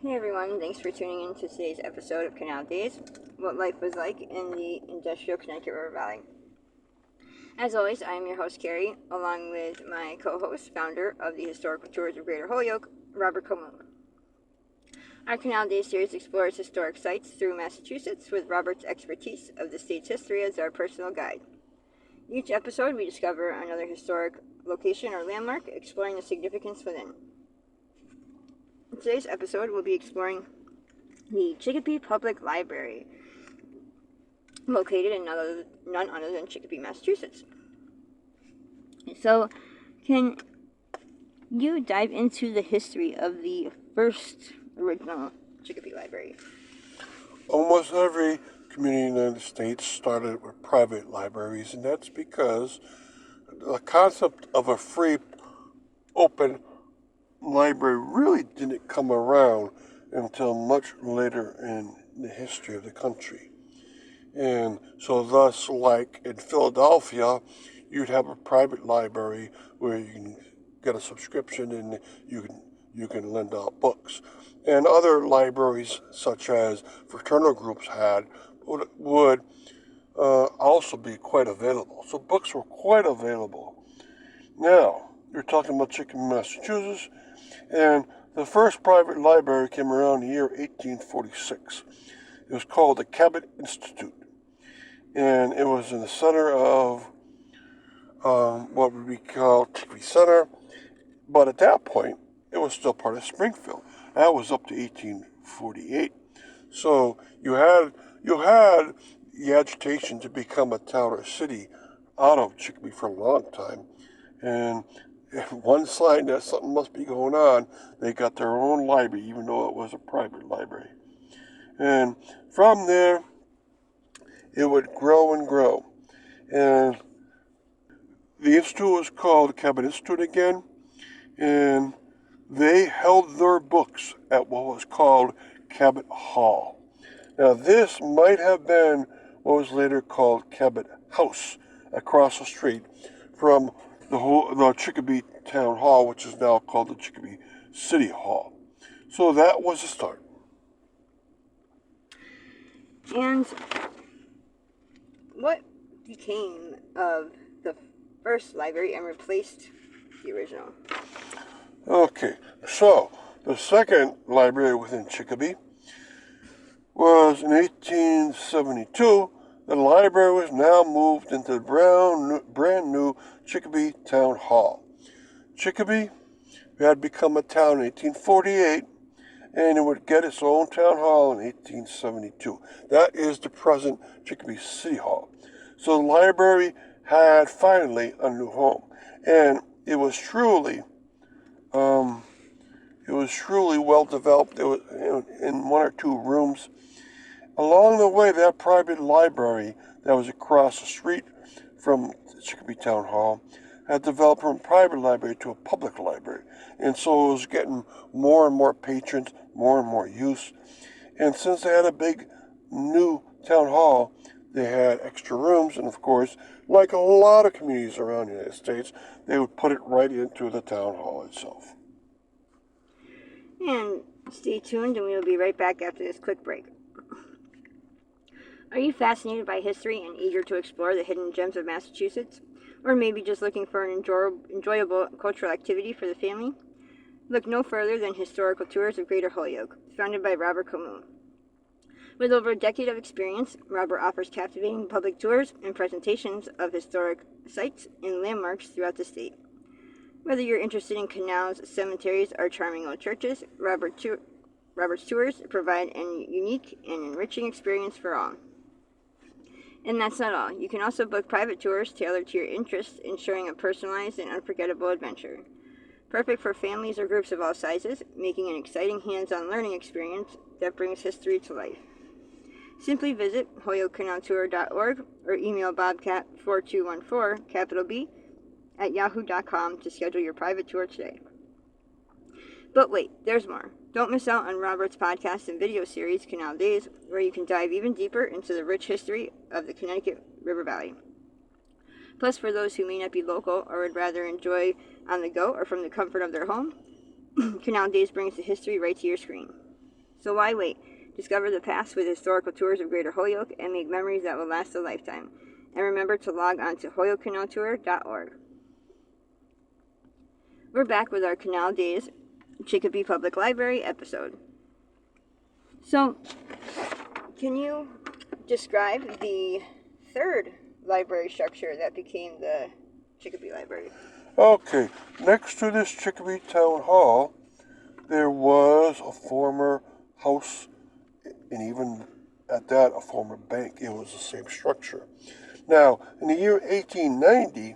Hey everyone, thanks for tuning in to today's episode of Canal Days, what life was like in the industrial Connecticut River Valley. As always, I am your host Carrie, along with my co-host, founder of the Historical Tours of Greater Holyoke, Robert Comoon. Our Canal Days series explores historic sites through Massachusetts with Robert's expertise of the state's history as our personal guide. Each episode we discover another historic location or landmark, exploring the significance within. In today's episode, we'll be exploring the Chicopee Public Library, located in none other than Chicopee, Massachusetts. So, can you dive into the history of the first original Chicopee Library? Almost every community in the United States started with private libraries, and that's because the concept of a free, open library really didn't come around until much later in the history of the country. And so thus, like in Philadelphia, you'd have a private library where you can get a subscription and you can lend out books. And other libraries, such as fraternal groups had, would also be quite available. So books were quite available. Now, you're talking about Chicopee, Massachusetts, and the first private library came around the year 1846. It was called the Cabot Institute, and it was in the center of what would be called Chicopee Center, but at that point, it was still part of Springfield. That was up to 1848. So you had the agitation to become a town or city out of Chicopee for a long time, and one sign that something must be going on, they got their own library, even though it was a private library. And from there, it would grow and grow. And the institute was called the Cabot Institute again, and they held their books at what was called Cabot Hall. Now, this might have been what was later called Cabot House, across the street from the Chicopee Town Hall, which is now called the Chicopee City Hall. So that was the start. And what became of the first library and replaced the original? Okay, so the second library within Chicopee was in 1872. The library was now moved into the brand new Chicopee Town Hall. Chicopee had become a town in 1848, and it would get its own town hall in 1872. That is the present Chicopee City Hall. So the library had finally a new home, and it was truly well developed. It was in one or two rooms. Along the way, that private library that was across the street from Chicopee Town Hall had developed from a private library to a public library. And so it was getting more and more patrons, more and more use. And since they had a big new town hall, they had extra rooms. And of course, like a lot of communities around the United States, they would put it right into the town hall itself. And stay tuned, and we will be right back after this quick break. Are you fascinated by history and eager to explore the hidden gems of Massachusetts? Or maybe just looking for an enjoyable cultural activity for the family? Look no further than Historical Tours of Greater Holyoke, founded by Robert Comoon. With over a decade of experience, Robert offers captivating public tours and presentations of historic sites and landmarks throughout the state. Whether you're interested in canals, cemeteries, or charming old churches, Robert's tours provide a unique and enriching experience for all. And that's not all. You can also book private tours tailored to your interests, ensuring a personalized and unforgettable adventure. Perfect for families or groups of all sizes, making an exciting hands-on learning experience that brings history to life. Simply visit holyokecanaltour.org or email bobcat4214, capital B, at yahoo.com to schedule your private tour today. But wait, there's more. Don't miss out on Robert's podcast and video series, Canal Days, where you can dive even deeper into the rich history of the Connecticut River Valley. Plus, for those who may not be local or would rather enjoy on the go or from the comfort of their home, Canal Days brings the history right to your screen. So why wait? Discover the past with historical tours of Greater Holyoke and make memories that will last a lifetime. And remember to log on to holyokecanaltour.org. We're back with our Canal Days Chicopee Public Library episode. So, can you describe the third library structure that became the Chicopee Library? Okay, next to this Chicopee Town Hall, there was a former house, and even at that, a former bank. It was the same structure. Now, in the year 1890,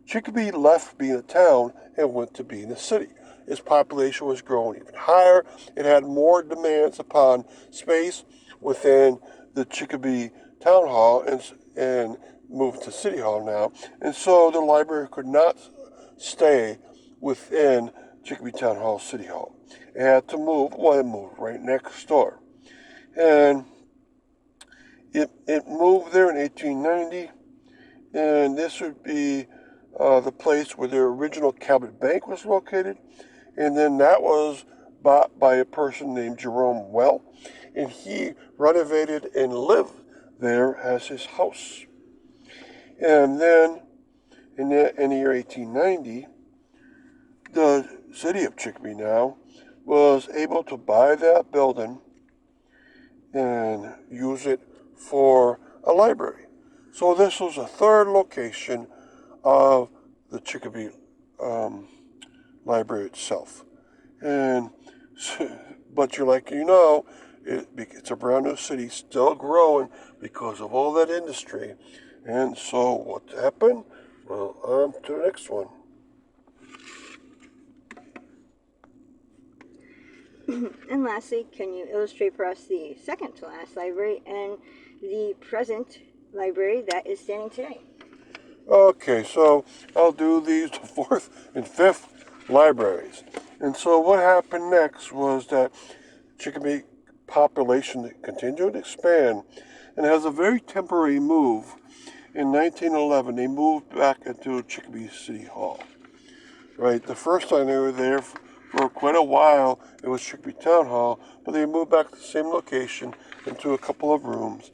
Chicopee left being a town and went to being a city. Its population was growing even higher. It had more demands upon space within the Chicopee Town Hall and moved to City Hall now. And so the library could not stay within Chicopee Town Hall, City Hall. It had to move. Well, it moved right next door. And it moved there in 1890. And this would be the place where the original Cabot Bank was located. And then that was bought by a person named Jerome Well. And he renovated and lived there as his house. And then in the year 1890, the city of Chicopee now was able to buy that building and use it for a library. So this was a third location of the Chicopee library itself. And but it's a brand new city, still growing because of all that industry. And so what happened? Well, on to the next one. And lastly, can you illustrate for us the second to last library and the present library that is standing today? Okay, so I'll do these the fourth and fifth libraries. And so what happened next was that Chicopee population continued to expand and has a very temporary move. In 1911, they moved back into Chicopee City Hall. Right, the first time they were there for quite a while, it was Chicopee Town Hall, but they moved back to the same location into a couple of rooms.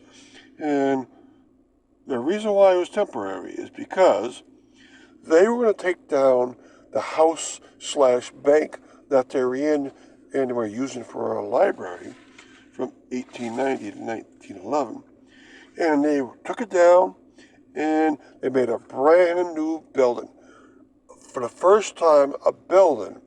And the reason why it was temporary is because they were going to take down the house slash bank that they were in and were using for a library from 1890 to 1911. And they took it down and they made a brand new building. For the first time, a building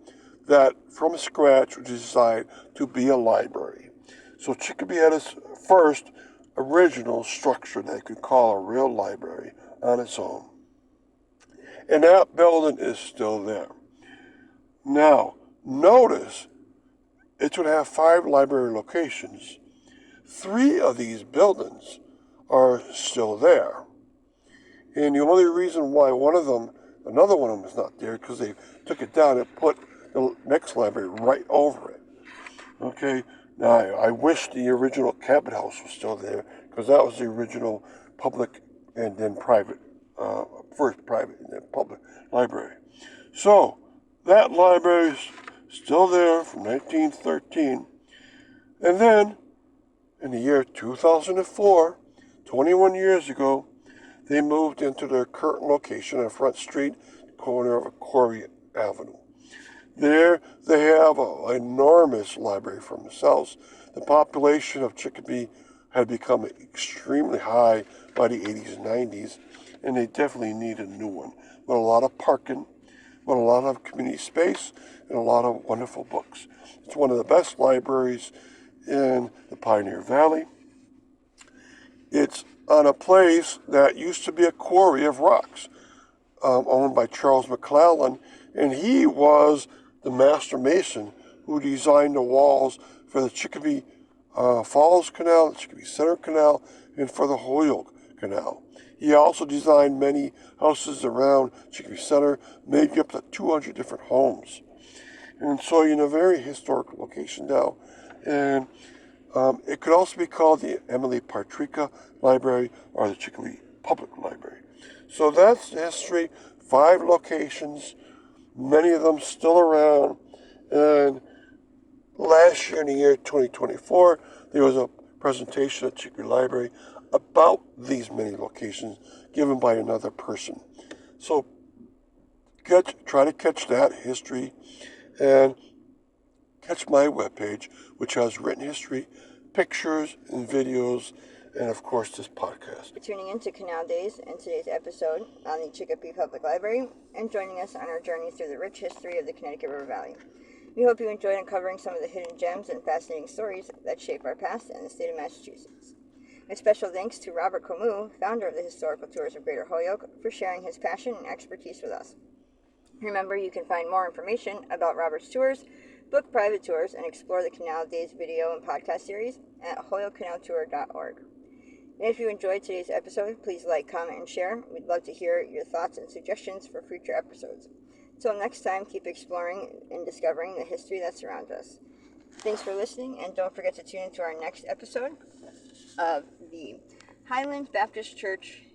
that from scratch was designed to be a library. So Chicopee had its first original structure that you could call a real library on its own. And that building is still there. Now, notice it would have 5 library locations. 3 of these buildings are still there. And the only reason why another one of them is not there, because they took it down and put the next library right over it. Okay, now I wish the original Cabot House was still there, because that was the original public and then private, first private and then public library. So that library is still there from 1913. And then in the year 2004, 21 years ago, they moved into their current location on Front Street, corner of Corey Avenue. There, they have an enormous library for themselves. The population of Chicopee had become extremely high by the 80s and 90s, and they definitely need a new one. With a lot of parking, with a lot of community space, and a lot of wonderful books. It's one of the best libraries in the Pioneer Valley. It's on a place that used to be a quarry of rocks, owned by Charles McClellan, and he was the master mason who designed the walls for the Chicopee Falls Canal, the Chicopee Center Canal, and for the Holyoke Canal. He also designed many houses around Chicopee Center, maybe up to 200 different homes. And so you're in a very historic location now. And it could also be called the Emily Partrica Library or the Chicopee Public Library. So that's the history, 5 locations, many of them still around, and Last year, in the year 2024, there was a presentation at Chicopee Library about these many locations given by another person. So try to catch that history and catch my webpage, which has written history, pictures, and videos, and of course this podcast. For tuning in to Canal Days and today's episode on the Chicopee Public Library and joining us on our journey through the rich history of the Connecticut River Valley. We hope you enjoyed uncovering some of the hidden gems and fascinating stories that shape our past and the state of Massachusetts. A special thanks to Robert Comu, founder of the Historical Tours of Greater Holyoke, for sharing his passion and expertise with us. Remember, you can find more information about Robert's tours, book private tours, and explore the Canal Days video and podcast series at holyokecanaltour.org. And if you enjoyed today's episode, please like, comment, and share. We'd love to hear your thoughts and suggestions for future episodes. Until next time, keep exploring and discovering the history that surrounds us. Thanks for listening, and don't forget to tune into our next episode of the Highland Baptist Church